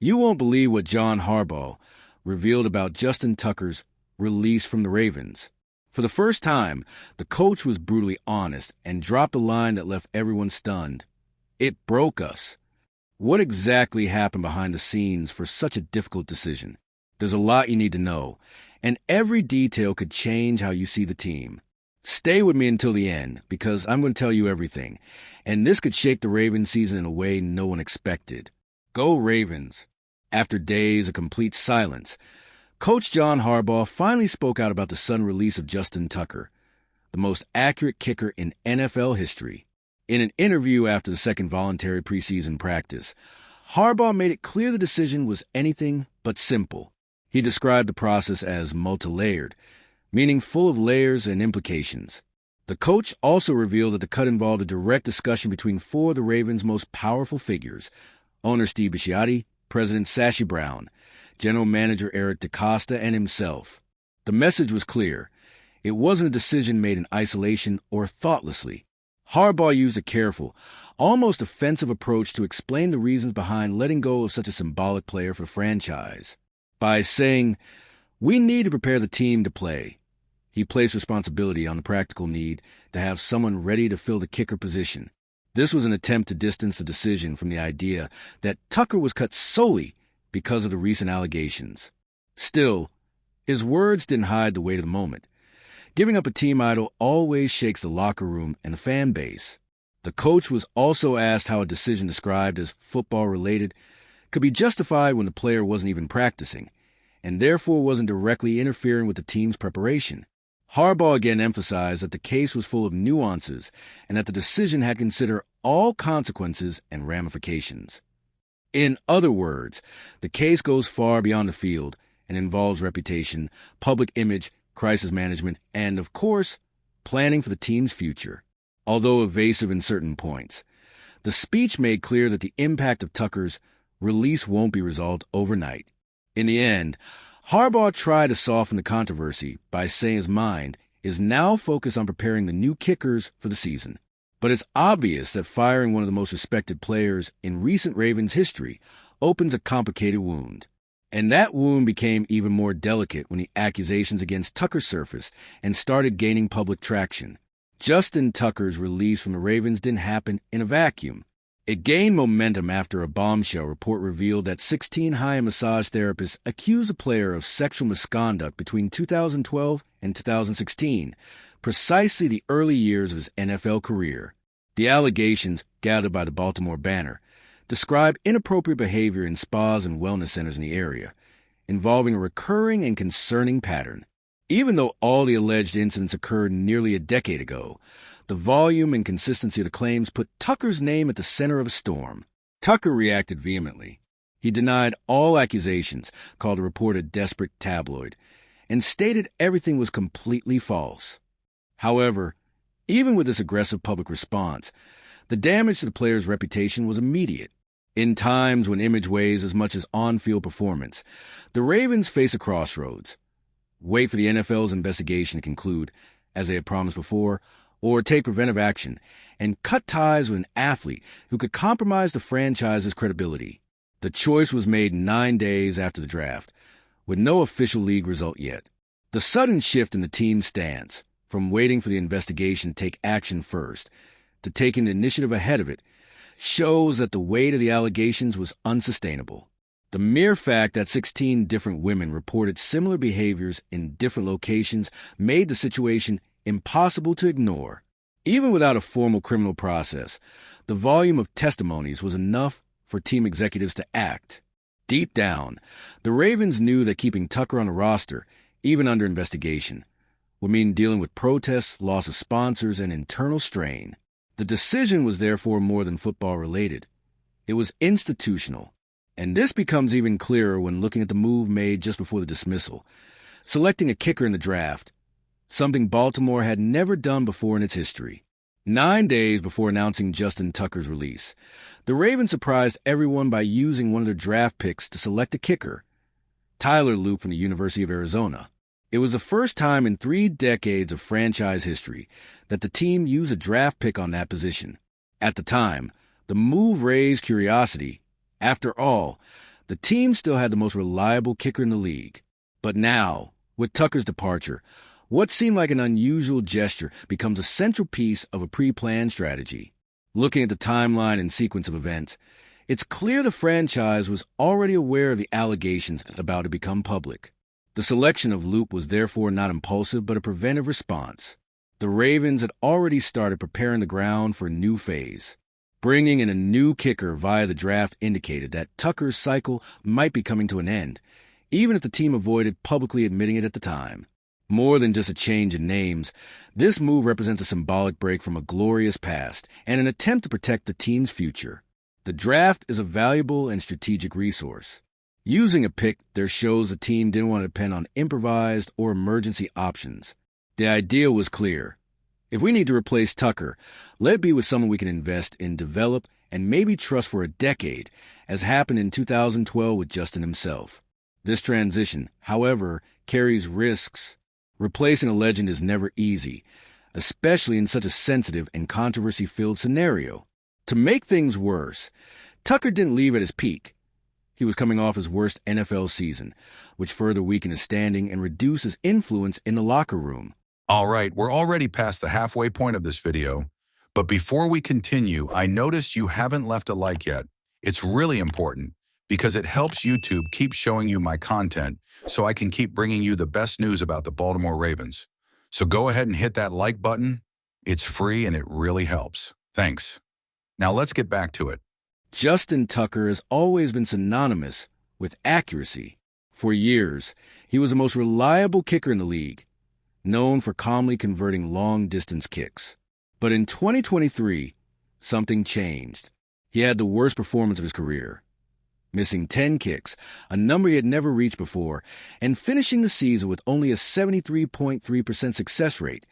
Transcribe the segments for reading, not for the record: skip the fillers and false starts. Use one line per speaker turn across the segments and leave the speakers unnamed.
You won't believe what John Harbaugh revealed about Justin Tucker's release from the Ravens. For the first time, the coach was brutally honest and dropped a line that left everyone stunned. "It broke us." What exactly happened behind the scenes for such a difficult decision? There's a lot you need to know, and every detail could change how you see the team. Stay with me until the end, because I'm going to tell you everything, and this could shape the Ravens season in a way no one expected. Go Ravens! After days of complete silence, Coach John Harbaugh finally spoke out about the sudden release of Justin Tucker, the most accurate kicker in NFL history. In an interview after the second voluntary preseason practice, Harbaugh made it clear the decision was anything but simple. He described the process as multi-layered, meaning full of layers and implications. The coach also revealed that the cut involved a direct discussion between four of the Ravens' most powerful figures: owner Steve Bisciotti, President Sashi Brown, General Manager Eric DeCosta, and himself. The message was clear. It wasn't a decision made in isolation or thoughtlessly. Harbaugh used a careful, almost offensive approach to explain the reasons behind letting go of such a symbolic player for the franchise. By saying, "We need to prepare the team to play," he placed responsibility on the practical need to have someone ready to fill the kicker position. This was an attempt to distance the decision from the idea that Tucker was cut solely because of the recent allegations. Still, his words didn't hide the weight of the moment. Giving up a team idol always shakes the locker room and the fan base. The coach was also asked how a decision described as football-related could be justified when the player wasn't even practicing, and therefore wasn't directly interfering with the team's preparation. Harbaugh again emphasized that the case was full of nuances and that the decision had to consider all consequences and ramifications. In other words, the case goes far beyond the field and involves reputation, public image, crisis management, and, of course, planning for the team's future. Although evasive in certain points, the speech made clear that the impact of Tucker's release won't be resolved overnight. In the end, Harbaugh tried to soften the controversy by saying his mind is now focused on preparing the new kickers for the season. But it's obvious that firing one of the most respected players in recent Ravens history opens a complicated wound. And that wound became even more delicate when the accusations against Tucker surfaced and started gaining public traction. Justin Tucker's release from the Ravens didn't happen in a vacuum. It gained momentum after a bombshell report revealed that 16 high-end massage therapists accused a player of sexual misconduct between 2012 and 2016, precisely the early years of his NFL career. The allegations, gathered by the Baltimore Banner, describe inappropriate behavior in spas and wellness centers in the area, involving a recurring and concerning pattern. Even though all the alleged incidents occurred nearly a decade ago, the volume and consistency of the claims put Tucker's name at the center of a storm. Tucker reacted vehemently. He denied all accusations, called the report a desperate tabloid, and stated everything was completely false. However, even with this aggressive public response, the damage to the player's reputation was immediate. In times when image weighs as much as on-field performance, the Ravens face a crossroads. Wait for the NFL's investigation to conclude, as they had promised before, or take preventive action, and cut ties with an athlete who could compromise the franchise's credibility. The choice was made 9 days after the draft, with no official league result yet. The sudden shift in the team's stance, from waiting for the investigation to take action first, to taking the initiative ahead of it, shows that the weight of the allegations was unsustainable. The mere fact that 16 different women reported similar behaviors in different locations made the situation impossible to ignore. Even without a formal criminal process, the volume of testimonies was enough for team executives to act. Deep down, the Ravens knew that keeping Tucker on the roster, even under investigation, would mean dealing with protests, loss of sponsors, and internal strain. The decision was therefore more than football-related. It was institutional. And this becomes even clearer when looking at the move made just before the dismissal, selecting a kicker in the draft, something Baltimore had never done before in its history. 9 days before announcing Justin Tucker's release, the Ravens surprised everyone by using one of their draft picks to select a kicker, Tyler Luke from the University of Arizona. It was the first time in 3 decades of franchise history that the team used a draft pick on that position. At the time, the move raised curiosity. After all, The team still had the most reliable kicker in the league. But now, with Tucker's departure, what seemed like an unusual gesture becomes a central piece of a pre-planned strategy. Looking at the timeline and sequence of events, it's clear the franchise was already aware of the allegations about to become public. The selection of Loop was therefore not impulsive but a preventive response. The Ravens had already started preparing the ground for a new phase. Bringing in a new kicker via the draft indicated that Tucker's cycle might be coming to an end, even if the team avoided publicly admitting it at the time. More than just a change in names, this move represents a symbolic break from a glorious past and an attempt to protect the team's future. The draft is a valuable and strategic resource. Using a pick there shows the team didn't want to depend on improvised or emergency options. The idea was clear. If we need to replace Tucker, let it be with someone we can invest in, develop, and maybe trust for a decade, as happened in 2012 with Justin himself. This transition, however, carries risks. Replacing a legend is never easy, especially in such a sensitive and controversy-filled scenario. To make things worse, Tucker didn't leave at his peak. He was coming off his worst NFL season, which further weakened his standing and reduced his influence in the locker room.
All right, we're already past the halfway point of this video, but before we continue, I noticed you haven't left a like yet. It's really important because it helps YouTube keep showing you my content so I can keep bringing you the best news about the Baltimore Ravens. So go ahead and hit that like button. It's free and it really helps. Thanks. Now let's get back to it.
Justin Tucker has always been synonymous with accuracy. For years, he was the most reliable kicker in the league, known for calmly converting long-distance kicks. But in 2023, something changed. He had the worst performance of his career, missing 10 kicks, a number he had never reached before, and finishing the season with only a 73.3% success rate,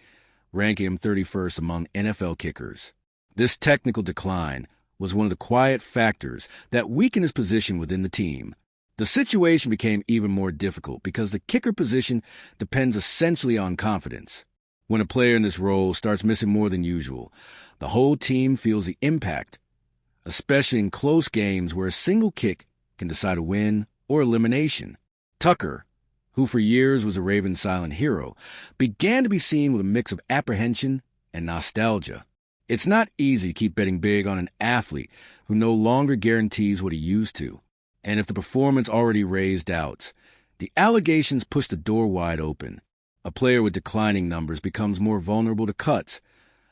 ranking him 31st among NFL kickers. This technical decline was one of the quiet factors that weakened his position within the team. The situation became even more difficult because the kicker position depends essentially on confidence. When a player in this role starts missing more than usual, the whole team feels the impact, especially in close games where a single kick can decide a win or elimination. Tucker, who for years was a Ravens silent hero, began to be seen with a mix of apprehension and nostalgia. It's not easy to keep betting big on an athlete who no longer guarantees what he used to. And if the performance already raised doubts, the allegations push the door wide open. A player with declining numbers becomes more vulnerable to cuts,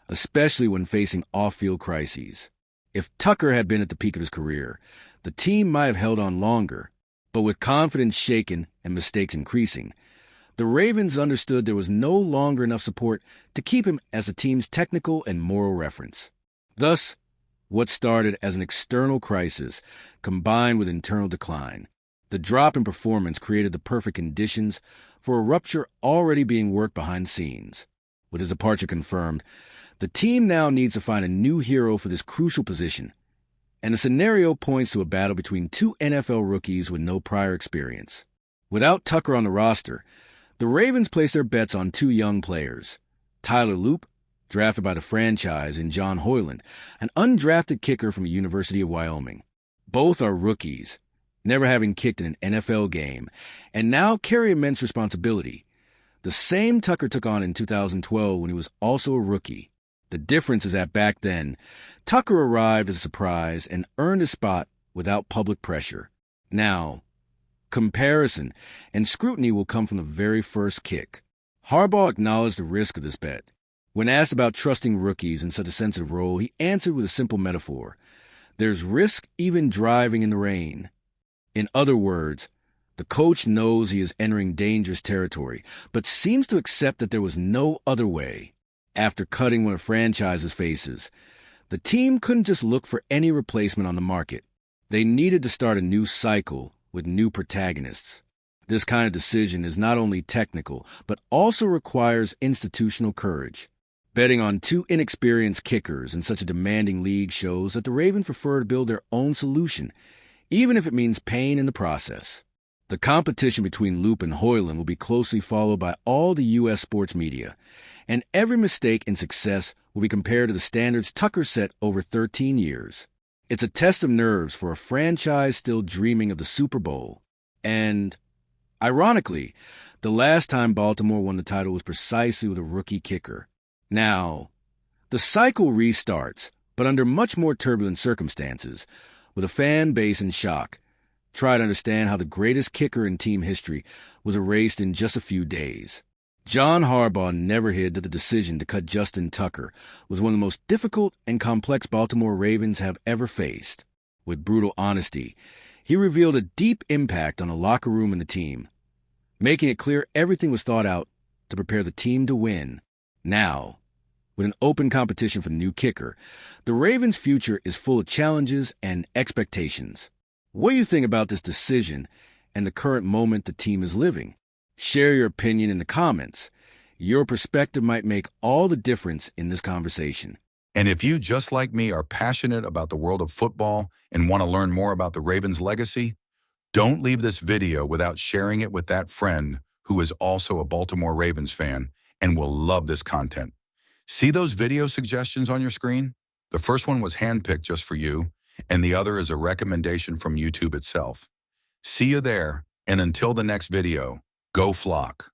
especially when facing off-field crises. If Tucker had been at the peak of his career, the team might have held on longer. But with confidence shaken and mistakes increasing, the Ravens understood there was no longer enough support to keep him as the team's technical and moral reference. Thus, what started as an external crisis combined with internal decline. The drop in performance created the perfect conditions for a rupture already being worked behind the scenes. With his departure confirmed, the team now needs to find a new hero for this crucial position, and the scenario points to a battle between two NFL rookies with no prior experience. Without Tucker on the roster, the Ravens place their bets on two young players, Tyler Loop, drafted by the franchise, and John Harbaugh, an undrafted kicker from the University of Wyoming. Both are rookies, never having kicked in an NFL game, and now carry immense responsibility. The same Tucker took on in 2012 when he was also a rookie. The difference is that back then, Tucker arrived as a surprise and earned his spot without public pressure. Now, comparison and scrutiny will come from the very first kick. Harbaugh acknowledged the risk of this bet. When asked about trusting rookies in such a sensitive role, he answered with a simple metaphor. There's risk even driving in the rain. In other words, the coach knows he is entering dangerous territory, but seems to accept that there was no other way. After cutting one of franchise's faces, the team couldn't just look for any replacement on the market. They needed to start a new cycle with new protagonists. This kind of decision is not only technical, but also requires institutional courage. Betting on two inexperienced kickers in such a demanding league shows that the Ravens prefer to build their own solution, even if it means pain in the process. The competition between Loop and Harbaugh will be closely followed by all the U.S. sports media, and every mistake in success will be compared to the standards Tucker set over 13 years. It's a test of nerves for a franchise still dreaming of the Super Bowl. And, ironically, the last time Baltimore won the title was precisely with a rookie kicker. Now, the cycle restarts, but under much more turbulent circumstances, with a fan base in shock. Try to understand how the greatest kicker in team history was erased in just a few days. John Harbaugh never hid that the decision to cut Justin Tucker was one of the most difficult and complex Baltimore Ravens have ever faced. With brutal honesty, he revealed a deep impact on the locker room and the team, making it clear everything was thought out to prepare the team to win. Now, with an open competition for the new kicker, the Ravens' future is full of challenges and expectations. What do you think about this decision and the current moment the team is living? Share your opinion in the comments. Your perspective might make all the difference in this conversation.
And if you, just like me, are passionate about the world of football and want to learn more about the Ravens' legacy, don't leave this video without sharing it with that friend who is also a Baltimore Ravens fan and will love this content. See those video suggestions on your screen? The first one was handpicked just for you, and the other is a recommendation from YouTube itself. See you there, and until the next video, go Flock.